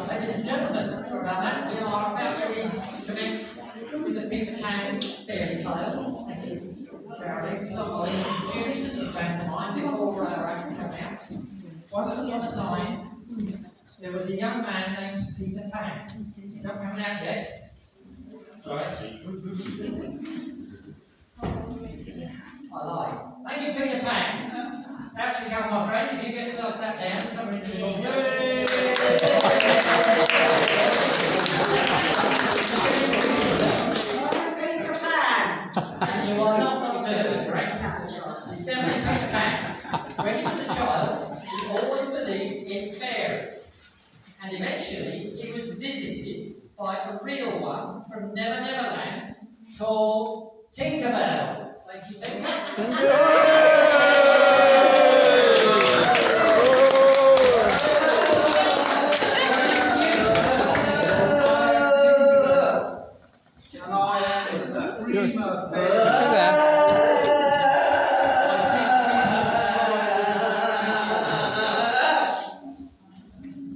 Ladies and gentlemen, we are about to commence with the Peter Pan fairy tale. Carolyn, somebody introduced this pantomime before our acts come out. Once upon a time, there was a young man named Peter Pan. He's not coming out yet. Sorry. I lied. Thank you, Peter Pan. Out you go, my friend. If you get yourself sat down, someone introduce you. Peter Pan! And you are not Doctor Who, correct? He's definitely Peter Pan. When he was a child, he always believed in fairies. And eventually, he was visited by a real one from Never Never Land called Tinkerbell. Thank you, Tinkerbell.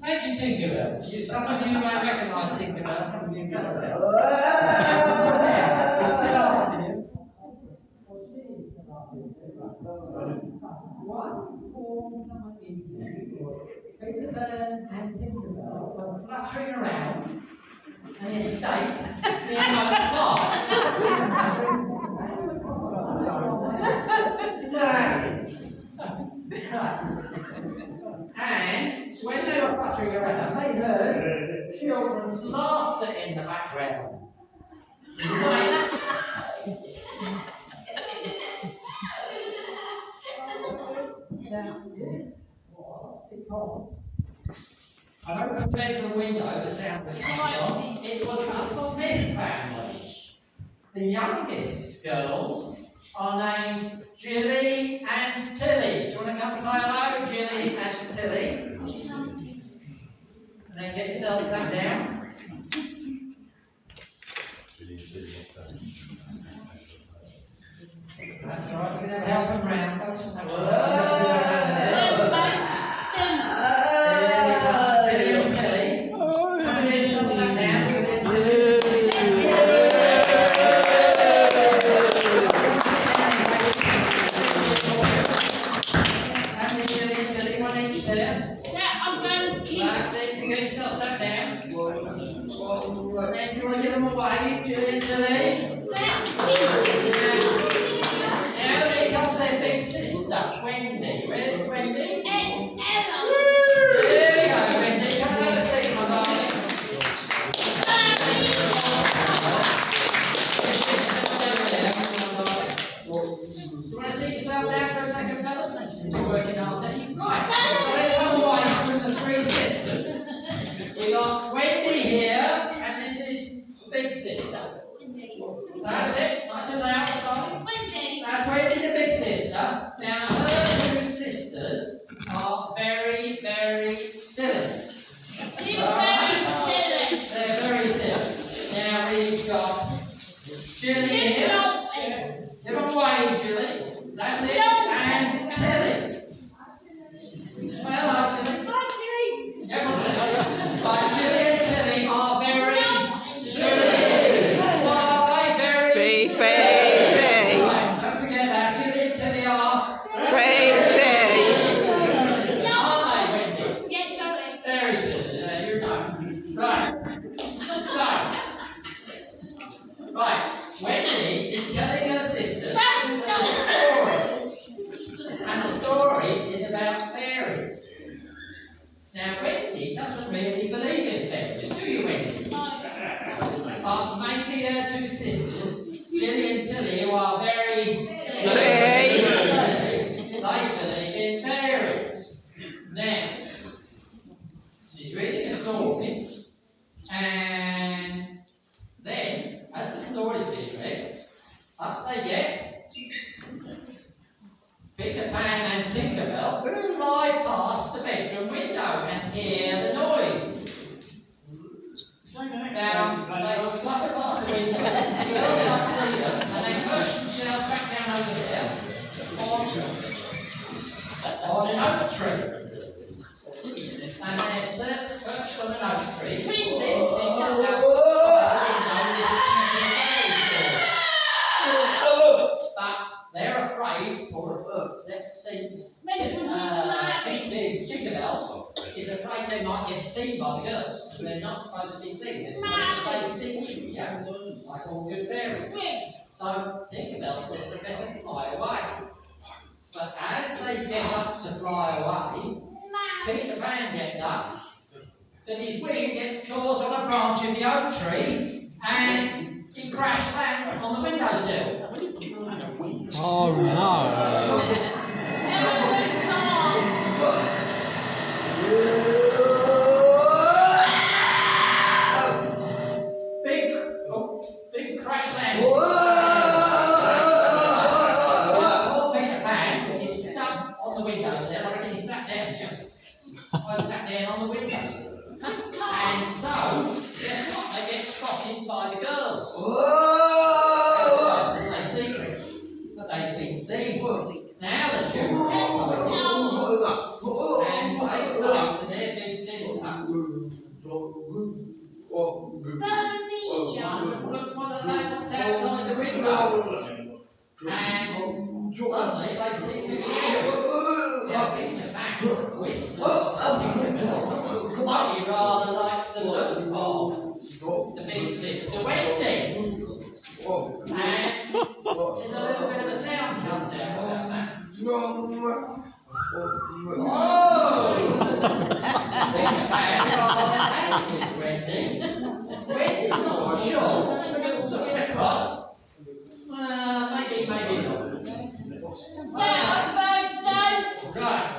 Thank you, Tinkerbell. Some of you might recognise Tinkerbell, some of you don't. Peter Pan and Tinkerbell were fluttering around an estate near Moat Park. And when they were fluttering around, they heard children's laughter in the background. Now, this was because an open bedroom window, the sound was coming on. It was the Smith family. The youngest girls are named Jilly and Tilly. Do you want to come and say hello, Jilly and Tilly? And then get yourself sat down. That's all right, you can have help them round, folks. Jilly and Tilly. Come and get yourself sat down. And you want to give them a wave, Jilly and Tilly? Now there comes their big sister, Wendy. Where's Wendy? Ella. There you go, Wendy. Come and have a seat, my darling. Do you want to sit yourself down for a second, fellas? You're working hard, then you right. So let's have a wave from the three sisters. We got Wendy here, and this is big sister. That's it. Nice and loud, darling. That's Wendy, the big sister. Now, her two sisters are very, very silly. They're very silly. Now we've got Jilly here. Give them a wave, Jilly. That's it. And Tilly. Say hello, Tilly. But Jilly and Tilly are very silly. What are they? Very Fay. Right, don't forget that. Jilly and Tilly are Fay. Aren't they, Wendy? Very silly. There you go. Right. So, right. Wendy is telling her sister a story. And the story is about fairies. Now, Wendy doesn't really believe in fairies, do you, Wendy? But maybe her two sisters, Billy and Tilly, who are very they believe in fairies. Now, she's reading a story, and then, as the story's being read, up they get. Peter Pan and Tinkerbell fly past the bedroom window and hear the noise. Now, they flutter past the window, the girls can't see them, and they perch themselves back down over there on an oak tree. And they're perched on an oak tree. This Tinkerbell but they're afraid, or let's see, Big Tinkerbell is afraid they might get seen by the girls, because they're not supposed to be seen. They're supposed to stay secret, yeah, like all good fairies. So Tinkerbell says they better fly away. But as they get up to fly away, Peter Pan gets up, but his wing gets caught on a branch of the oak tree, and he crash lands on the windowsill. Oh no! Big crash landing. Poor Peter Pan is stuck on the windowsill. I reckon he sat down here. I sat down on the windowsill. And so, guess what? They get spotted by the girls. As they secret. But they've been seen. Now the children get excited. And they say to their big sister, look what what's outside the window. And suddenly they see two fairies. Now Peter Pan whispers to Tinkerbell that he rather likes the look of the big sister Wendy. And there's a little bit of a sound comes out about that. Oh! Peter Pan rather fancies Wendy. Wendy's not sure. Looking across. Maybe not. Right.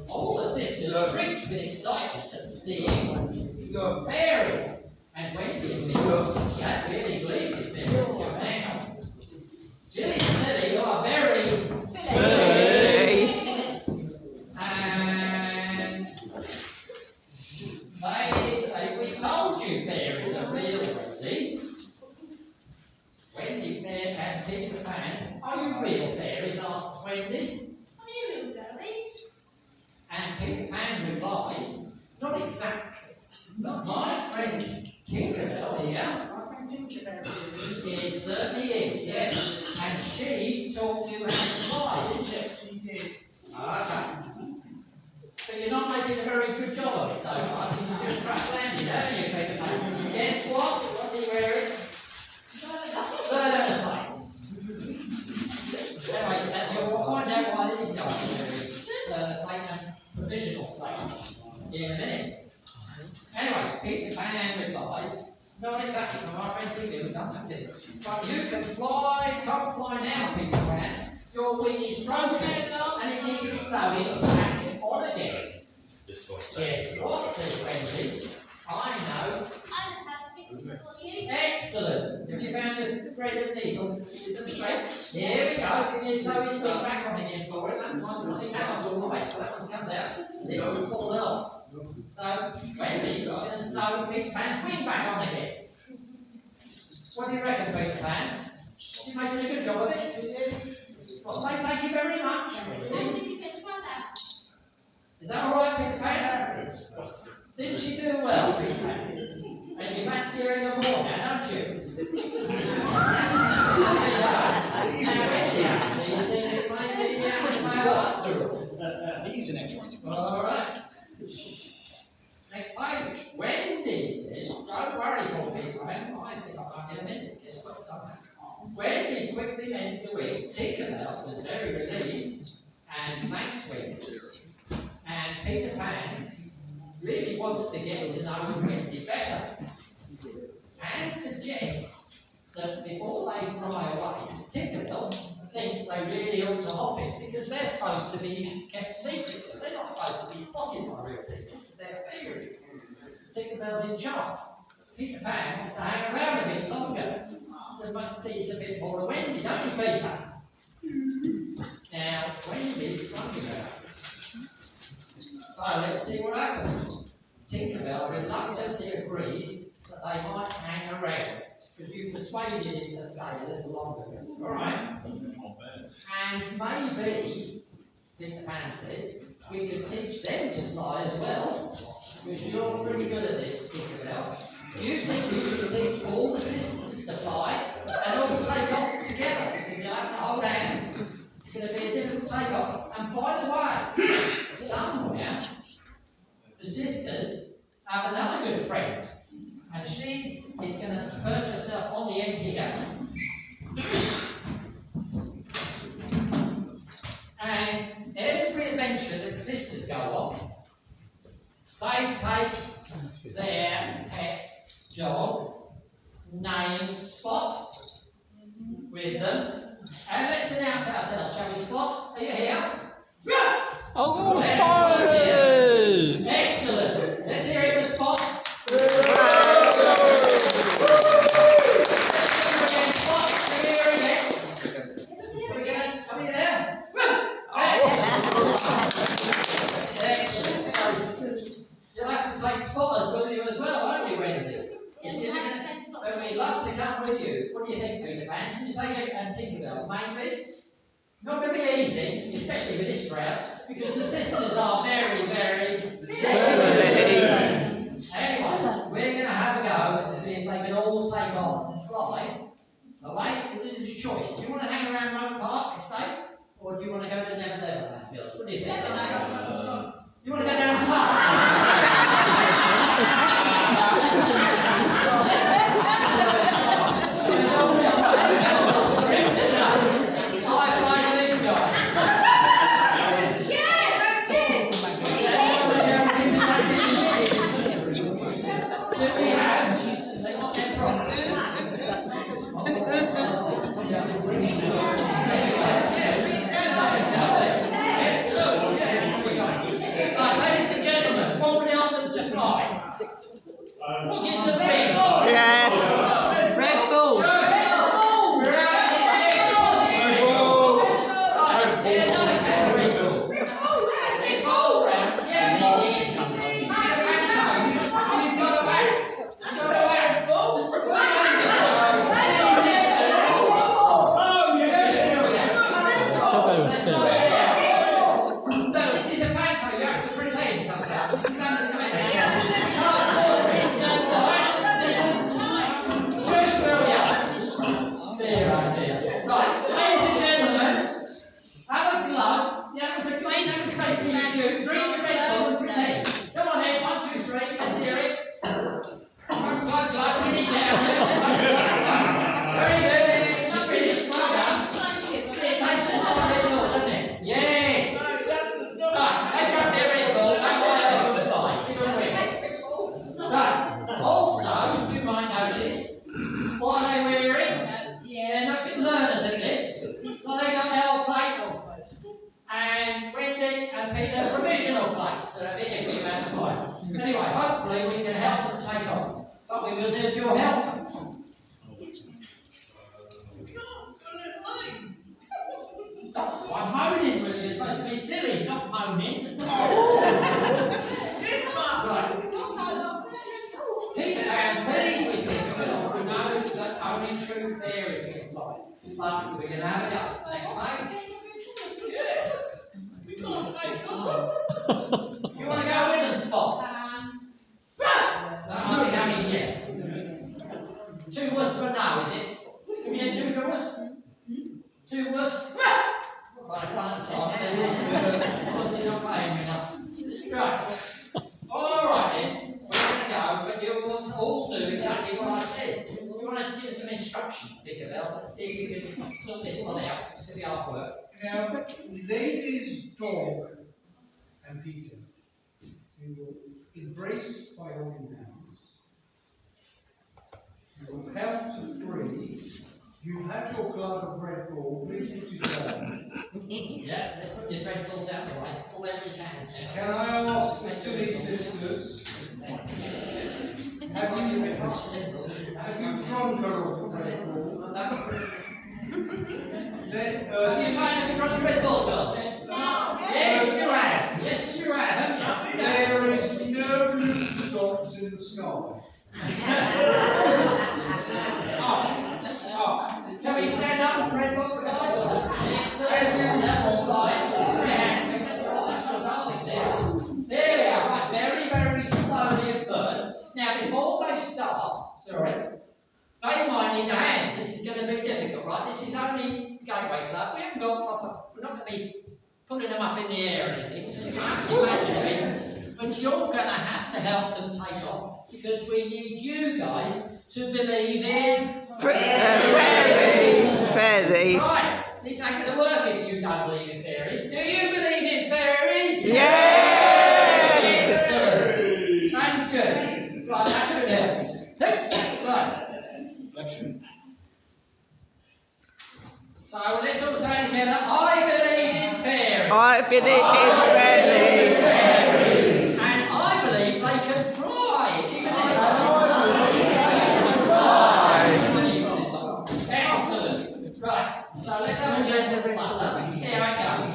All the sisters shrieked with excitement at seeing fairies. And Wendy admitted she hadn't really believed in fairies till now. Jilly and Tilly are very silly. And they say, we told you fairies are real, Wendy. Wendy and Peter Pan, are you real fairies? Asked Wendy. Are you real fairies? And Peter Pan replies, not exactly, but my friend Tinkerbell here certainly is, yes. And she taught you how to fly, didn't she? She did. Okay. But you're not making a very good job of it so far. You've just crash landed, haven't you, Peter Pan? Guess what? What's he wearing? Burner plates. Anyway, you'll find out why these guys are wearing burner plates and provisional plates in a minute. Anyway, Peter Pan replies, not exactly, from our friend Tigger, we've done something. But you can fly, come fly now, Peter Pan. Your wing is broken, and it needs sewing back on again. Yes, what, says Wendy? I know. I have fixed it for you. Excellent. Have you found the thread and needle? Here we go. Can you sew his wing back on again for him? That's one. I think that one's all right, so that one comes out. And this one's fallen off. So, Wendy's going to sew Peter Pan's wing back on again. What do you reckon, Peter Pan? You making a good job of it? Well, thank you very much. Is that all right, Peter Pan? Didn't she do well, Peter Pan? And you fancy her in the more now, don't you? He's an X-ray. All right. Next page. Wendy says, don't worry, poor Peter Pan. I think I'll get a minute. Guess what? Wendy Wendy quickly mended the wig. Tinkerbell was very relieved and thanked Wendy. And Peter Pan really wants to get to know Wendy better and suggests that before they fly away, Tinkerbell thinks they really ought to hop it because they're supposed to be kept secret. They're not supposed to be spotted by real people. They're fairies. Tinkerbell's in charge. Peter Pan wants to hang around a bit longer. So one sees a bit more of Wendy, don't you, Peter? Now, Wendy's wondering about this. So let's see what happens. Tinkerbell reluctantly agrees that they might hang around because you persuaded him to stay a little longer. Alright? And maybe, Peter Pan says, we could teach them to fly as well, because you're pretty good at this, Tinkerbell. You think we should teach all the sisters to fly and all take off together, because you'll have to hold hands. It's going to be a difficult takeoff. And by the way, somewhere, the sisters have another good friend, and she is going to perch herself on the end here. And every adventure that the sisters go on, they take their pet dog named Spot with them. And let's announce ourselves, shall we, Spot? Are you here? Oh, Excellent! Excellent! Let's hear it for Spot. You'll have to take spotters with you as well, won't you, Wendy? But we'd love to come with you. What do you think, Peter Pan? Can you say it and Tinkerbell? Maybe? Not going to be easy, especially with this crowd, because the sisters are very, very silly. Anyway, we're going to have a go and see if they can all take off and fly. Alright, this is your choice. Do you want to hang around Rope Park Estate, or do you want to go to Never Never? What do you think? You want to go down the park? Ladies and gentlemen, what would help them to fly? What gives them wings? Red Bull. No, this is a panto, you have to pretend sometimes. This is under the just where we are. Dear, oh dear. Right, ladies and gentlemen, have a glove. Yeah, with a clean hand straight behind you. Drink the red bull and pretend. Come on then, 1, 2, 3, let's hear it. Glove, get it down. Very good. Not finished, well done. It tastes just like red bull, doesn't it? Yes. Right, they drunk their red bull, don't lie over the line. Give them wings. Right, also, you might notice, what are they wearing? They're not good learners at this. So they got L plates, and Wendy and Peter provisional plates. So they're big if you have to fight. Anyway, hopefully we can help them take off. But we will need your help. Stop moaning, will you? You're supposed to be silly, not moaning. Right. Peter Pan, please, we knows that only true fairies can fly. But we're going to have a go. Next page. You want to go with them, Spot? I think that means yes. 2 words for no, is it? Give me 2 words. 2 words. Right, one side. Obviously not paying me enough. Right. Alright then. We're going to go, but you'll all do exactly what I said. You want to give us some instructions, Tinkerbell. Let's see see if you can sort this one out. It's going to be hard work. Now, Lady's dog and Peter, you will embrace by holding hands. You will count to 3. You have your glove of Red Bull, please put it down. Yeah, let's put your red balls out the way. All those your hands now. Can I ask the silly sisters, have you drunk her of the Red Bull? Then, Have you tried to run the red ball, girl? No. Yes, you have. Yes, you have, haven't you? there is no loose stops in the sky. Can we stand up and red ball for guys? Excellent. That's right. That's your darling there. There we are. Right, very, very slowly at first. Now, before they start, they might need a hand. This is going to be difficult, right? This is only Gateway Club. We haven't got proper, we're not going to be putting them up in the air or anything, so you can have to imagine it. But you're going to have to help them take off, because we need you guys to believe in Fairies. Right, this ain't going to work if you don't believe in fairies. Do you believe in fairies? Yes! Excellent. That's good. Right, that should help us. Right. So let's all say together, I believe in fairies. I believe in fairies. And I believe they can fly. Even Excellent. Right. So let's have a gentle flutter. See how it goes.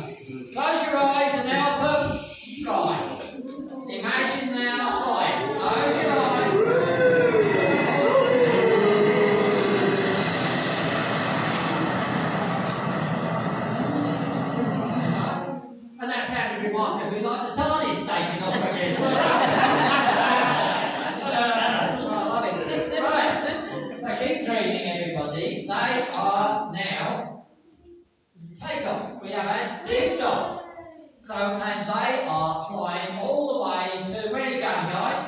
Close your eyes and now put fly. Imagine now flying. Close your eyes. And that sounded remarkably like the TARDIS taking off again. I love it. Right. So keep dreaming, everybody. They are now take off. We have a lift off. So, and they are flying all the way to where are you going, guys?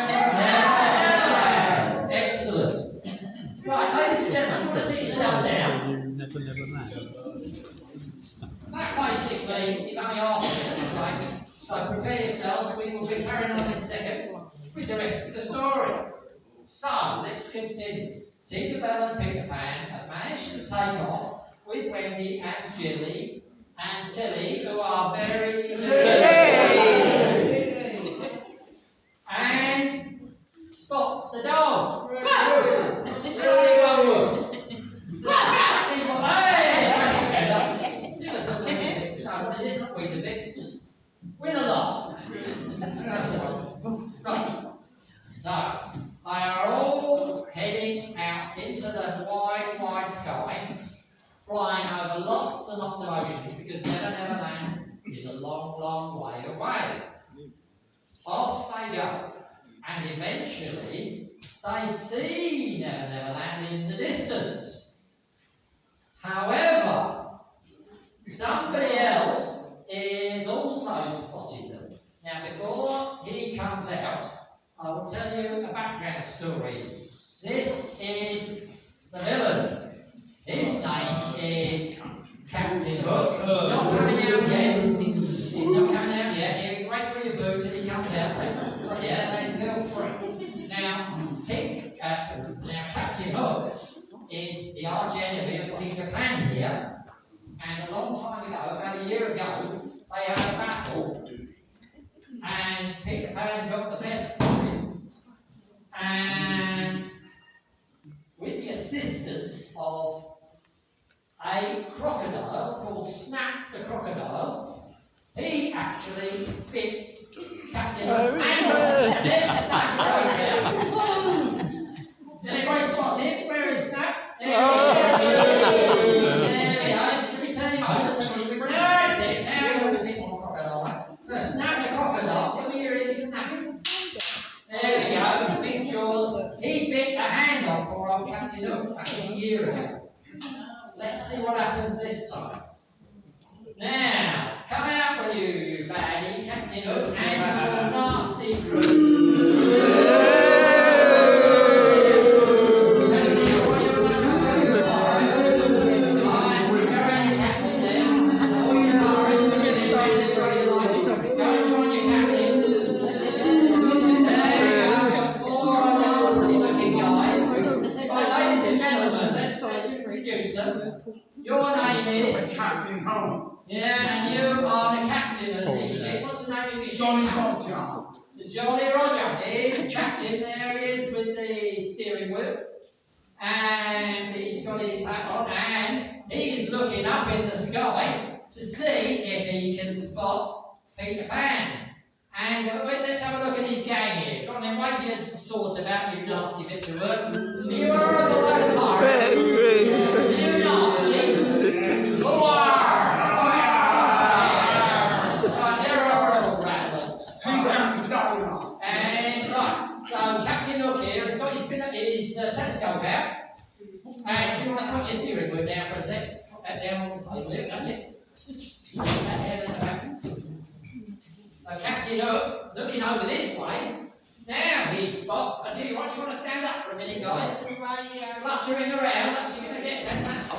Neverland. Excellent. Right, ladies and gentlemen, want to sit yourself down. That basically is only half of it, right? So prepare yourselves. We will be carrying on in a second with the rest of the story. So let's continue. Tinkerbell and Peter Pan have managed to take off with Wendy and Jilly and Tilly, who are very and Spot the dog. Sorry, one word. Hey, give us a Weetabix. No, what is it? Not Weetabix. Win a lot. That's the one. Right. So, they are all heading out into the wide, wide sky, flying over lots and lots of oceans, because Never Never Land is a long, long way away. Off they go, and eventually they see Never Never Land in the distance. However, somebody else is also spotted them. Now, before he comes out, I will tell you a background story. This is the villain. His name is Captain Hook. He's not coming out yet. He's not coming out yet. He'll break through your boots and he comes out. Yeah, then feel free. Now, Captain Hook is the arch enemy of Peter Pan here. And a long time ago, about a year ago, they had a battle. And Peter Pan got the best of him. And with the assistance of a crocodile called Snap the Crocodile, he actually bit Captain Hook's ankle. And then Snap broke out. Did anybody spot him? Where is Snap? There we go. Let me tell you about this. That's it. Now we want to bit more crocodile. So Snap the Crocodile, can we hear him snapping? There we go. Big jaws. He bit the hand off poor old Captain Hook back a year ago. Let's see what happens this time. Now, come out with you baddie, Captain Hook, and your nasty crew. Let's see what you're going to come through the forest. your name is, Captain Home. yeah, and you are the captain of this ship. What's the name of your ship? Johnny Captain? Roger. The Jolly Roger. He's captain. There he is with the steering wheel. And he's got his hat on, and he's looking up in the sky to see if he can spot Peter Pan. And let's have a look at his gang here. Come on then, wave your swords about, you nasty bits of work. You are a little pirates. You nasty. Right, they're a little rattler. Please help me sailing on. And right, so Captain Hook here has got his telescope out. And you want to put your steering wheel down for a sec. Put that down on the table there, that's it. That there, that's the back. So Captain Hook, looking over this way, now he spots. I tell you what, you want to stand up for a minute, guys. Fluttering around, you're going to get that. That's all.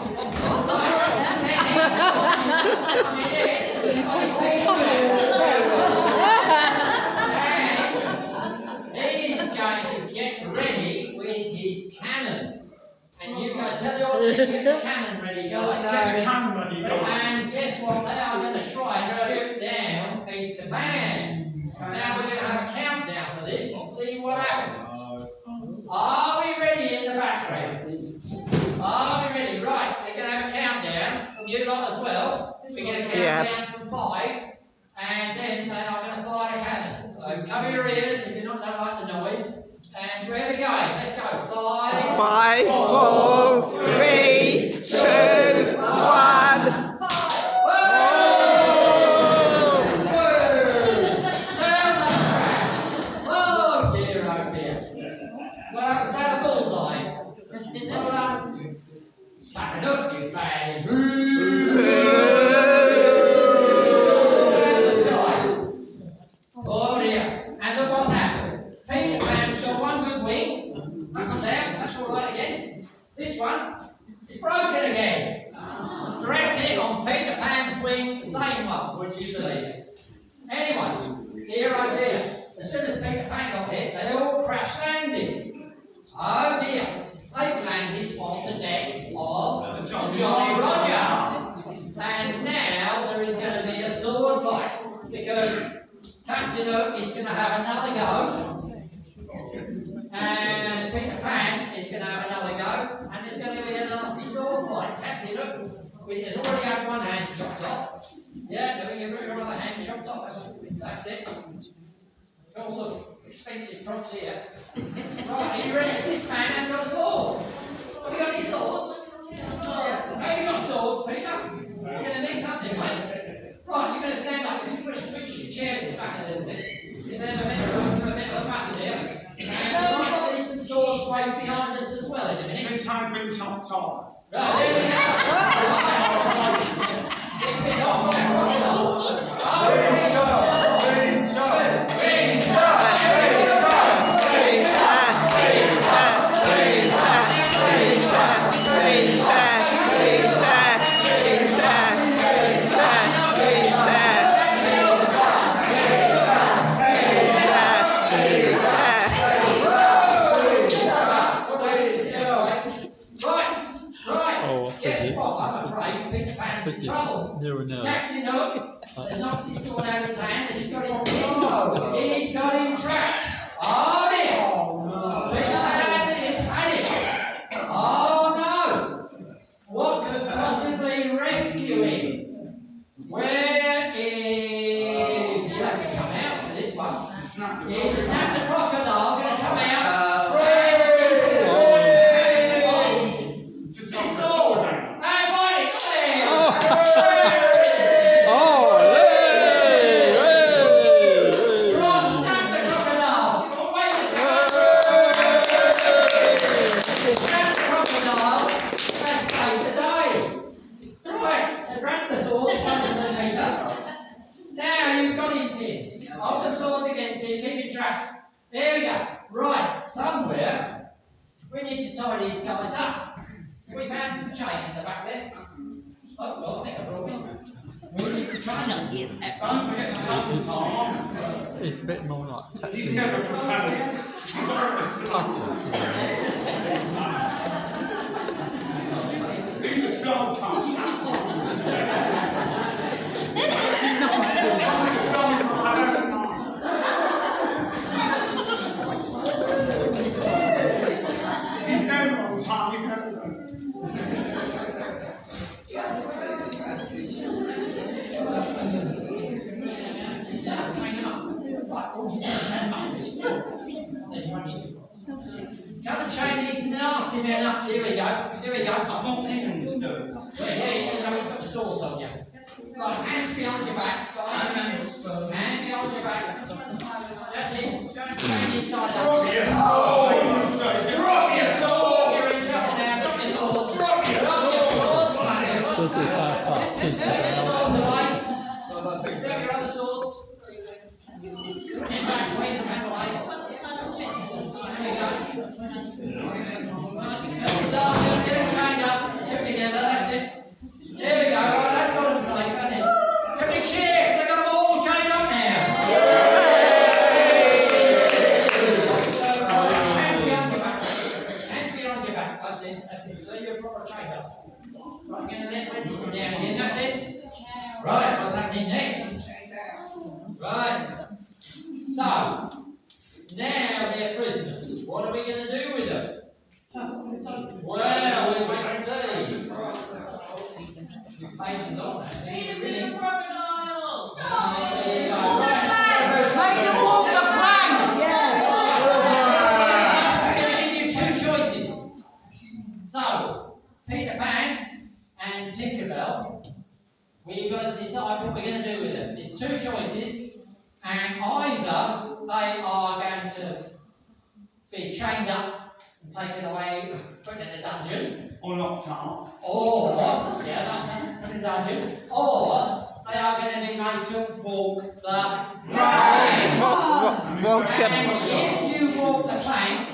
He's going to get ready with his cannon. And you guys tell the audience to get the cannon ready, guys. Get the camera ready, guys. And guess what? They are going to try and shoot down Peter Pan. Now we're going to have a countdown for this and see what happens. Are we ready in the background? Are we ready? Right, we're going to have a countdown from you lot as well. We're going to count down from 5, and then they are going to fire a cannon. So cover your ears if you don't like the noise. And where we going? Let's go. 5, 5, 4, 3, 2, 1. Oh dear, oh dear. Well, about a bullseye. Well done. Captain Hook, you bad. Around the sky. Oh dear. And look what's happened. Peter Pan's got one good wing. That one's out. That's all right again. This one is broken again. Direct hit on Peter Pan's wing, the same one, would you believe? Anyway, dear oh dear. As soon as Peter Pan got hit, they all crash landed. Oh dear. They've landed on the deck of the Jolly Roger. And now there is going to be a sword fight because Captain Hook is going to have another go. And Peter Pan is going to have another go. And there's going to be a nasty sword fight. Captain Hook, we had already had one hand chopped off. Yeah, doing your other hand chopped off. That's it. All the expensive props here. Right, are you ready? This man hasn't got a sword. Have you got any swords? Have you got a sword, Peter? You're going to need something, mate. Right, you're going to stand up. Can you push your chairs back a little bit? There's a bit of a back there. And you might see some swords wave behind us as well in a minute. This hand been chopped off. Right, there we go. It's been off. Guess what? I'm afraid Peter Pan's in trouble. Captain Hook has knocked his sword out of his hand and he's got him trapped. Oh dear! Peter Pan is panicked. Oh no! What could possibly rescue him? Where is... You'll have to come out for this one. It's Snap the Crocodile going to come out. There we go. Right, somewhere we need to tie these guys up. We found some chain in the back there. Oh, well, I think I broke it. We need to try and... Don't forget to tap his arms. It's a bit more like He's never prepared. He's always slow. These are soul touch. He's not going to do that. The soul is not, I don't know. He's never on time, he's never done. Got the Chinese nasty man up. Here we go. Here we go. I thought England do it. Yeah, he's got the swords on you. Right, hands behind your back, guys. Hands behind your back. That's it. Don't stand inside that. Yes. Oh, Drop your sword. You're in trouble now. Drop your sword. Drop your sword. This is our part. Put your swords away. Reserve your other swords. Get back away from him away. There we go. Start get them trained up. Two together. That's it. There we go. Right, that's got them safe, hasn't it? Give me a cheer. They've got them all trained up now. Hands behind your back. Hands behind your back. That's it. That's it. So you're proper trained up. Right, I'm going to let Wendy sit down again. That's it. Right, what's happening next? Right. So, now they're prisoners. What are we going to do with them? Well, we'll wait and see. Your pages on that. So you're really... There you go. Right. Make them walk the plank. I'm going to give you two choices. So, Peter Pan and Tinkerbell, we've got to decide what we're going to do with them. There's two choices, and either they are going to be chained up and taken away, put in a dungeon, or locked up. or, yeah, put in a dungeon, or they are going to be made to walk the plank. And if you walk the plank,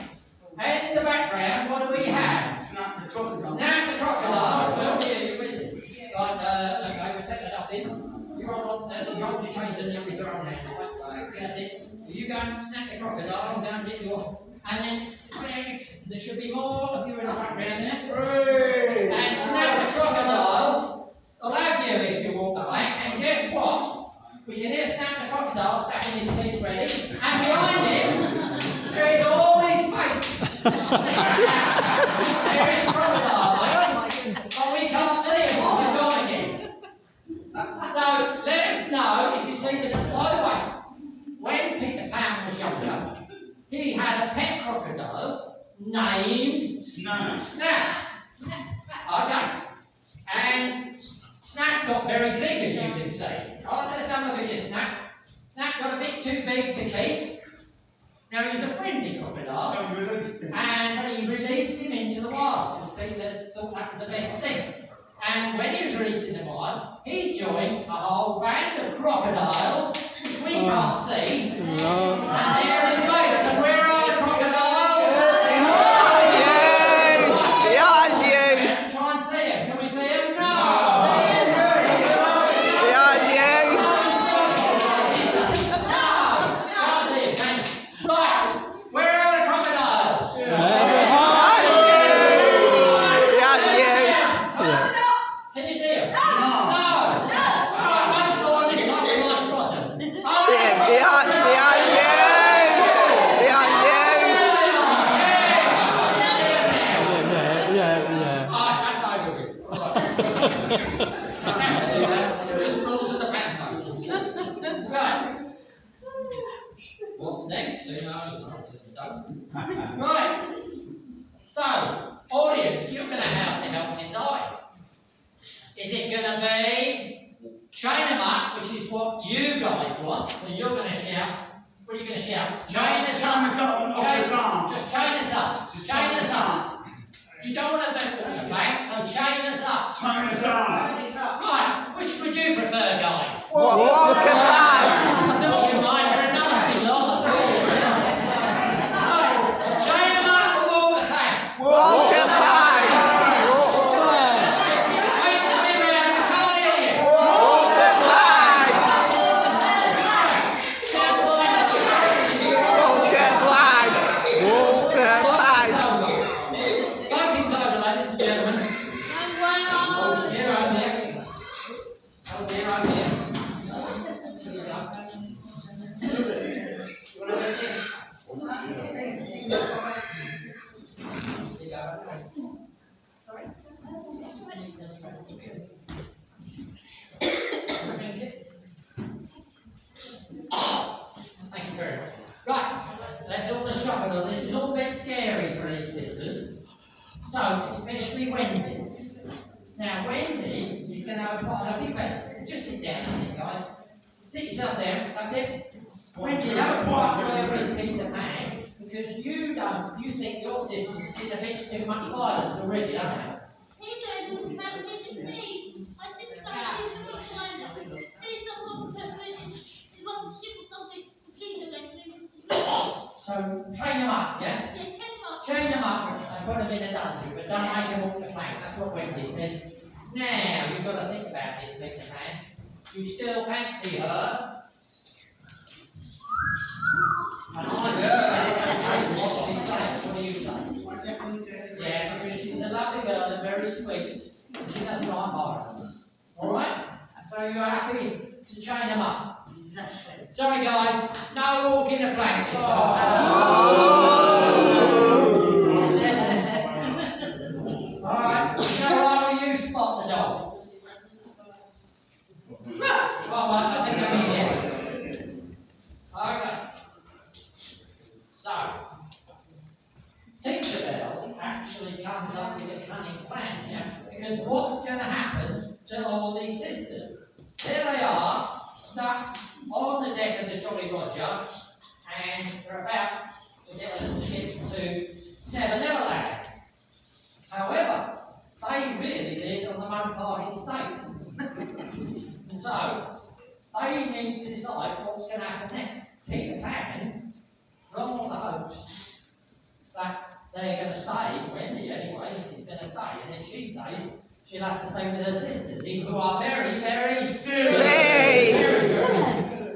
in the background, what do we have? Snap the crocodile. Snap the crocodile. Well, here, where is it? Right, okay, we'll take that up in. You roll on, that's it, you hold your chains and then with your own hands. Right, that's it. You go and snap the crocodile and go and get your. And then, there should be more of you in the background there. And snap the crocodile. I'll have you if you walk the plank. And guess what? We can hear snap the crocodile snapping his teeth ready. And behind him, there is all his mates. There is crocodile mates. But we can't see him while they're gone again. So let us know if you see the. By the way, when Peter Pan was younger, he had a pet crocodile named Snap. Snap. Okay. And Snap got very big, as you can see. Right, there's some of it is Snap. Snap got a bit too big to keep. Now he's a friendly crocodile. So we released him. And he released him into the wild because people thought that was the best thing. And when he was released in the wild, he joined a whole band of crocodiles, which we can't see. And there is mates. And where are the crocodiles? Try and see them. Can we see them? No. Can't see them. Right. Where are the crocodiles? Can you see them? No. Alright, once more, this time we might spot them. Alright, that's over with. Alright. I have to do that. It's just rules of the panto. Right. What's next? Who knows? Right. So, audience, you're going to have to help decide. Is it going to be chain them up, which is what you guys want? So you're going to shout. What are you going to shout? Chain us up. Just chain us up. Chain us up. You don't want to walk the plank, so chain us up. Chain us up. Right. Which would you prefer, guys? I Walk thought you might. You're a nasty lot. Right. Chain them up and walk the plank. Wait a minute, I can't hear you. Sounds like voting's over, ladies and gentlemen. sisters. So, especially Wendy. Now, Wendy is going to have quite a big rest. Just sit down, I think, guys. Sit yourself down. That's it. Wendy, have a quiet word with Peter Pan, because you think your sisters see a bit too much violence already, don't they? Peter, you can't take it, please. My sister started to not find us. Please don't want to put it. You want to ship or something. Please, please. So, train them up, yeah? Say 10 bucks. Train them up and put them in a dungeon, but don't make them walk the plank. That's what Wendy says. Now, you've got to think about this, Peter Pan. You still fancy her? And I what do you say? Yeah, because she's a lovely girl and very sweet, and she doesn't like violence. Alright? So you're happy to train them up? Sorry guys, no walking the plank this time. Alright, now why will you spot the dog? Well, I think I mean yes. Okay. So, Tinkerbell actually comes up with a cunning plan, yeah? Because what's going to happen to all these sisters? There they are, stuck on the deck of the Jolly Roger, and they're about to get a ship to Never Neverland. However, they really live on the Mudpie estate. So, they need to decide what's going to happen next. Peter Pan, from all the hopes that they're going to stay, Wendy anyway, is going to stay, and if she stays, she'll have to stay with her sisters, who are very, very silly. Very silly.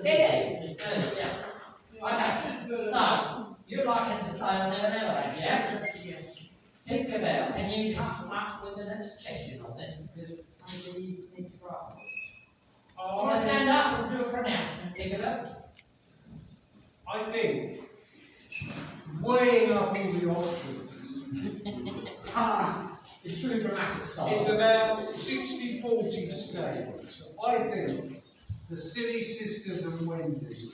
Yeah. Okay, so, you'd like them to stay on Never Neverland, yeah? Yes. Tinkerbell, can you come up with a suggestion on this, because maybe these things are wrong. I want to stand up and do a pronouncement, Tinkerbell. I think weighing up all the options, It's true dramatic style. it's about 60-40 stay. I think the Silly Sisters and Wendy